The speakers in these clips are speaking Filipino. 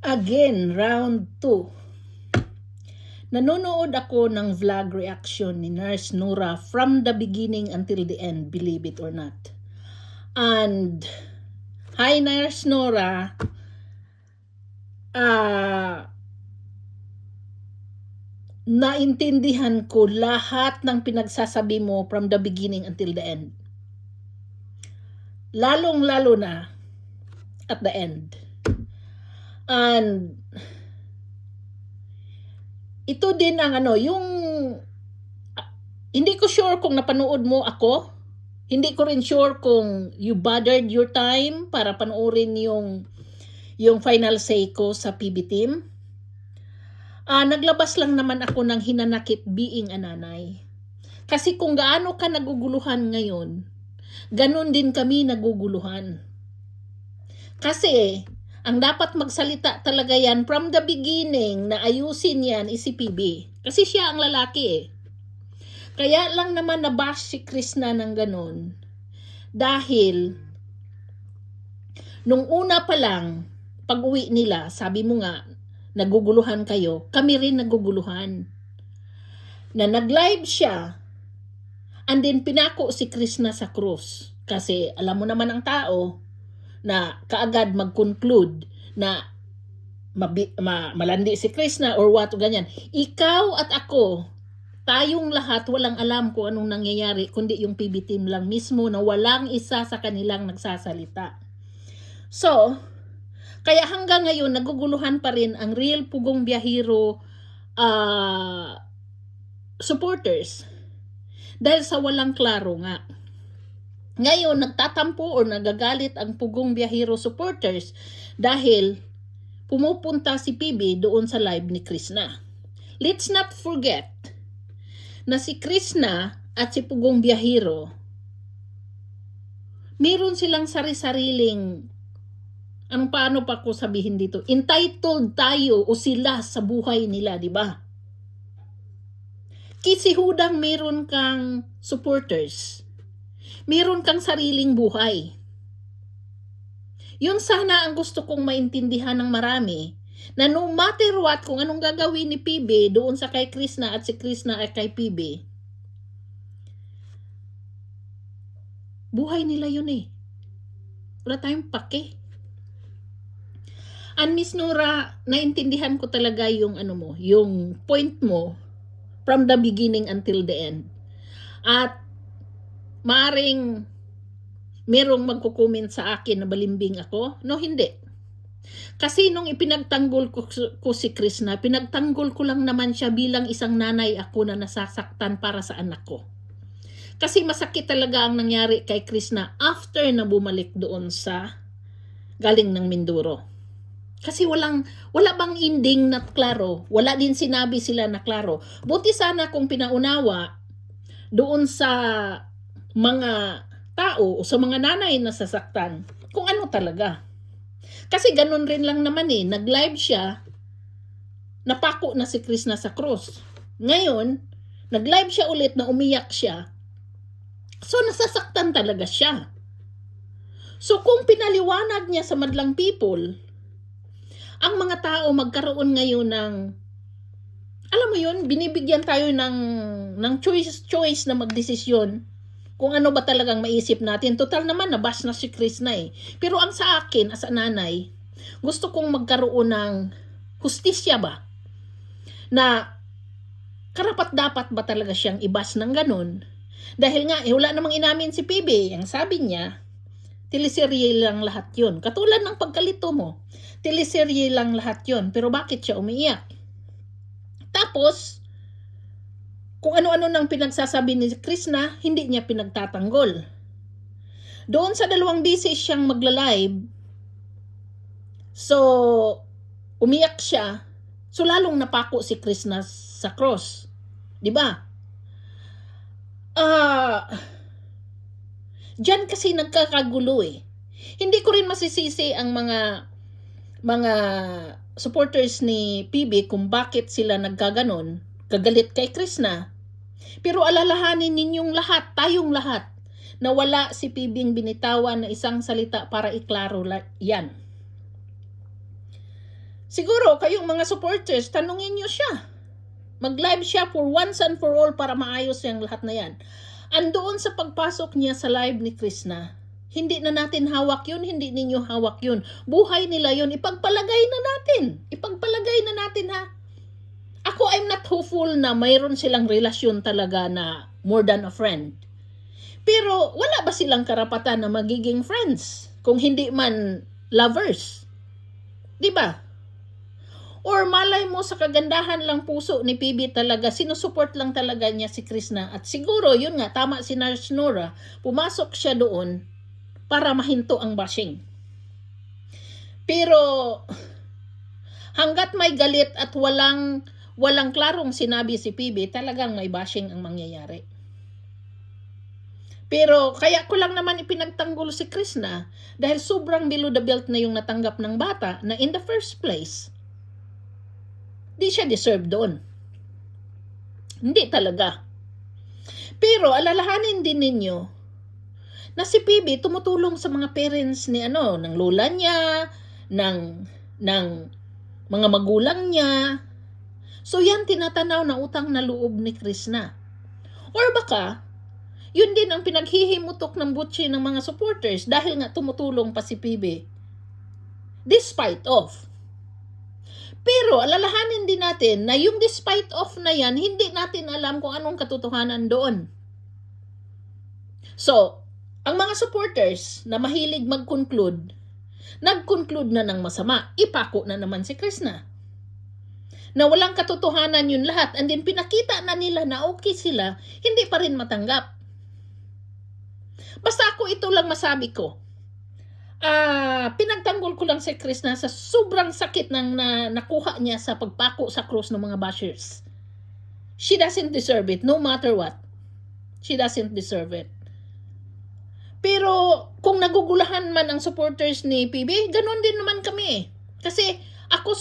Again, round 2. Nanonood ako ng vlog reaction ni Nurse Nora from the beginning until the end, believe it or not. And, hi Nurse Nora, naintindihan ko lahat ng pinagsasabi mo from the beginning until the end. Lalong-lalo na at the end. And ito din ang yung hindi ko sure kung napanood mo ako. Hindi ko rin sure kung you bothered your time para panoorin yung final say ko sa PB team. Naglabas lang naman ako ng hinanakit being a nanay. Kasi kung gaano ka naguguluhan ngayon, ganun din kami naguguluhan. Kasi ang dapat magsalita talaga yan from the beginning na ayusin yan is si PB. Kasi siya ang lalaki eh. Kaya lang naman nabash si Krishna ng ganun. Dahil nung una pa lang, pag uwi nila, sabi mo nga, naguguluhan kayo, kami rin naguguluhan. Na nag-live siya, and then pinako si Krishna sa krus. Kasi alam mo naman ang tao, na kaagad mag-conclude na malandi si Krishna or what, ganyan. Ikaw at ako, tayong lahat walang alam kung anong nangyayari, kundi yung PB team lang mismo na walang isa sa kanilang nagsasalita. So, kaya hanggang ngayon, naguguluhan pa rin ang Real Pugong Biyahero supporters dahil sa walang klaro nga. Ngayon, nagtatampo o nagagalit ang Pugong Biyahero supporters dahil pumupunta si PB doon sa live ni Krishna. Let's not forget na si Krishna at si Pugong Biyahero, meron silang sari-sariling, paano pa ko sabihin dito, entitled tayo o sila sa buhay nila, di ba? Kasi hudang meron kang supporters, meron kang sariling buhay. Yun sana ang gusto kong maintindihan ng marami, na no matter what, kung anong gagawin ni PB doon sa kay Krishna at si Krishna ay kay PB, buhay nila yun eh. Wala tayong pake. And Miss Nora, naintindihan ko talaga yung yung point mo from the beginning until the end. At maaring merong magko-comment sa akin na balimbing ako. No, hindi. Kasi nung ipinagtanggol ko si Krishna, pinagtanggol ko lang naman siya bilang isang nanay ako na nasasaktan para sa anak ko. Kasi masakit talaga ang nangyari kay Krishna after na bumalik doon sa galing ng Mindoro. Kasi wala bang ending na klaro. Wala din sinabi sila na klaro. Buti sana kung pinaunawa doon sa mga tao o sa mga nanay na sasaktan kung ano talaga. Kasi ganun rin lang naman eh. Nag-live siya, napako na si Krishna sa cross. Ngayon, nag-live siya ulit na umiyak siya. So, nasasaktan talaga siya. So, kung pinaliwanag niya sa madlang people, ang mga tao magkaroon ngayon ng, alam mo yun, binibigyan tayo ng choice na magdesisyon kung ano ba talagang maisip natin. Total naman, nabash na si Krishna eh. Pero ang sa akin, as a nanay, gusto kong magkaroon ng hustisya ba? Na karapat-dapat ba talaga siyang ibas ng ganun? Dahil nga, wala namang inamin si PB. Ang sabi niya, teleserye lang lahat yun. Katulad ng pagkalito mo, teleserye lang lahat yun. Pero bakit siya umiiyak? Tapos, kung ano-ano nang pinagsasabi ni Krishna, hindi niya pinagtatanggol. Doon sa 2 beses siyang magla-live, so, umiyak siya, so lalong napako si Krishna sa cross. Diba? Diyan kasi nagkakagulo eh. Hindi ko rin masisisi ang mga supporters ni PB kung bakit sila nagkaganon, kagalit kay Krishna. Pero alalahanin ninyong lahat, tayong lahat, na wala si PB binitawan na isang salita para iklaro yan. Siguro kayong mga supporters, tanungin nyo siya. Mag-live siya for once and for all para maayos yung lahat na yan. Andoon sa pagpasok niya sa live ni Krishna, hindi na natin hawak yun, hindi ninyo hawak yun. Buhay nila yun, ipagpalagay na natin. Ipagpalagay na natin ha. Ako, I'm not hopeful na mayroon silang relasyon talaga na more than a friend. Pero wala ba silang karapatan na magiging friends? Kung hindi man lovers. Diba? Or malay mo sa kagandahan lang puso ni PB talaga, sinusupport lang talaga niya si Krishna. At siguro, yun nga, tama si Nurse Nora, pumasok siya doon para mahinto ang bashing. Pero, hanggat may galit at walang klarong sinabi si PB, talagang may bashing ang mangyayari. Pero, kaya ko lang naman ipinagtanggol si Krishna dahil sobrang below the belt na yung natanggap ng bata na in the first place, di siya deserve doon. Hindi talaga. Pero alalahanin din ninyo na si PB tumutulong sa mga parents ni ng lola niya, ng mga magulang niya. So yan tinatanaw na utang na loob ni Krishna. Or baka yun din ang pinaghihimutok ng butsi ng mga supporters dahil nga tumutulong pa si PB. Despite of. Pero alalahanin din natin na yung despite of na yan, hindi natin alam kung anong katotohanan doon. So, ang mga supporters na mahilig mag-conclude, nag-conclude na ng masama, ipako na naman si Krishna. Na walang katotohanan yun lahat, and then pinakita na nila na okay sila, hindi pa rin matanggap. Basta ako ito lang masabi ko. Pinagtanggol ko lang si Krishna sa sobrang sakit ng nakuha niya sa pagpako sa cross ng mga bashers. She doesn't deserve it, no matter what. She doesn't deserve it. Pero kung nagugulahan man ang supporters ni PB, ganun din naman kami. Kasi ako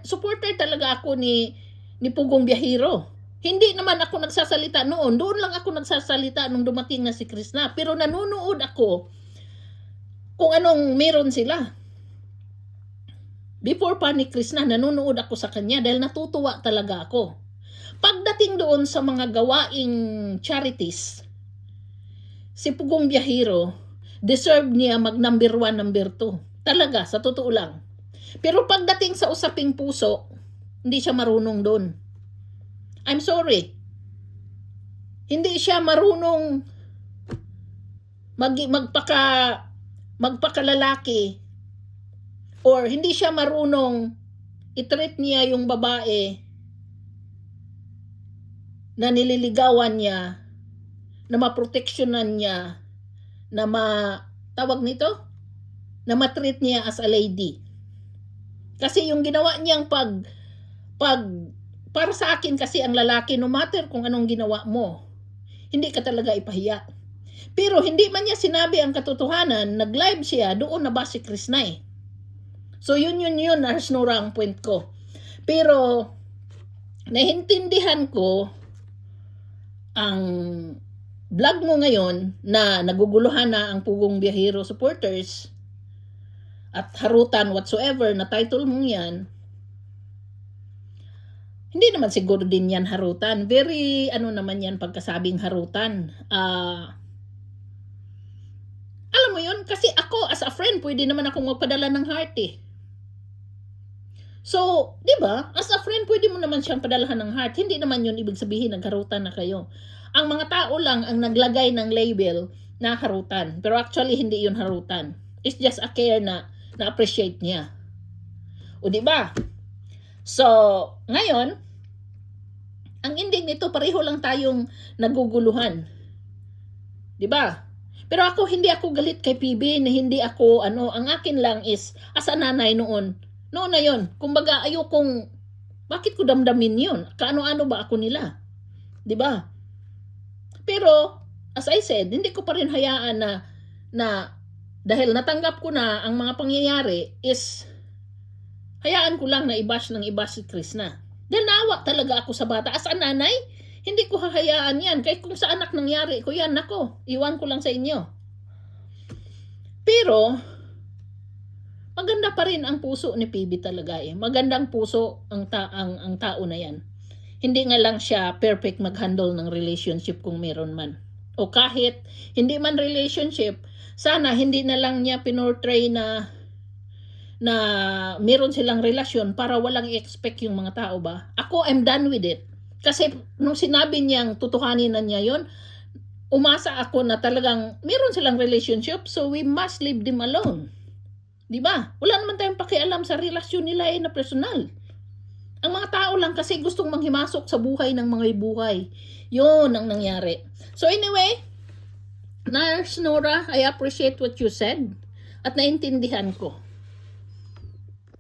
supporter talaga ako ni Pugong Biyahero. Hindi naman ako nagsasalita noon. Doon lang ako nagsasalita nung dumating na si Krishna. Pero nanonood ako kung anong meron sila. Before pa ni Krishna, nanonood ako sa kanya dahil natutuwa talaga ako. Pagdating doon sa mga gawaing charities, si Pugong Biyahero, deserve niya mag number 1, number 2. Talaga, sa totoo lang. Pero pagdating sa usaping puso, hindi siya marunong doon. I'm sorry. Hindi siya marunong magpakalalaki, or hindi siya marunong i-treat niya yung babae na nililigawan niya, na maproteksyonan niya, na na matreat niya as a lady. Kasi yung ginawa niyang para sa akin kasi ang lalaki, no matter kung anong ginawa mo, hindi ka talaga ipahiya. Pero hindi man niya sinabi ang katotohanan, nag-live siya, doon na ba si Krishna eh. So yun, Nurse Nora ang point ko. Pero, naintindihan ko ang vlog mo ngayon na naguguluhan na ang Pugong Biyahero supporters at harutan whatsoever na title mong yan. Hindi naman siguro din yan harutan. Very, naman yan pagkasabing harutan. Alam mo yun, kasi ako as a friend, pwede naman akong magpadala ng heart eh. So, di ba? As a friend, pwede mo naman siyang padalahan ng heart. Hindi naman yun ibig sabihin nagharutan na kayo. Ang mga tao lang ang naglagay ng label na harutan. Pero actually, hindi yun harutan. It's just a care na na-appreciate niya. O di ba? So, ngayon, ang ending nito, pareho lang tayong naguguluhan. Di ba? Pero hindi ako galit kay PB, na hindi ako, ang akin lang is, as a nanay noon na yon. Kumbaga, bakit ko damdamin yun? Kaano-ano ba ako nila? Di ba? Pero, as I said, hindi ko pa rin hayaan na dahil natanggap ko na ang mga pangyayari is, hayaan ko lang na i-bash si Krishna. Dahil naawa talaga ako sa bata. As a nanay, hindi ko hahayaan yan. Kahit kung sa anak nangyari ko yan, nako, iwan ko lang sa inyo. Pero, maganda pa rin ang puso ni PB talaga eh. Magandang puso ang tao na yan. Hindi nga lang siya perfect mag-handle ng relationship kung meron man. O kahit hindi man relationship, sana hindi na lang niya pinortray na meron silang relasyon para walang i-expect yung mga tao ba. Ako, I'm done with it. Kasi nung sinabi niyang tutuhanin na niya yon, umasa ako na talagang meron silang relationship, so we must leave them alone. Di ba? Wala naman tayong pakialam sa relasyon nila na personal. Ang mga tao lang kasi gustong manghimasok sa buhay ng mga buhay. Yun ang nangyari. So anyway, Nurse Nora, I appreciate what you said at naintindihan ko.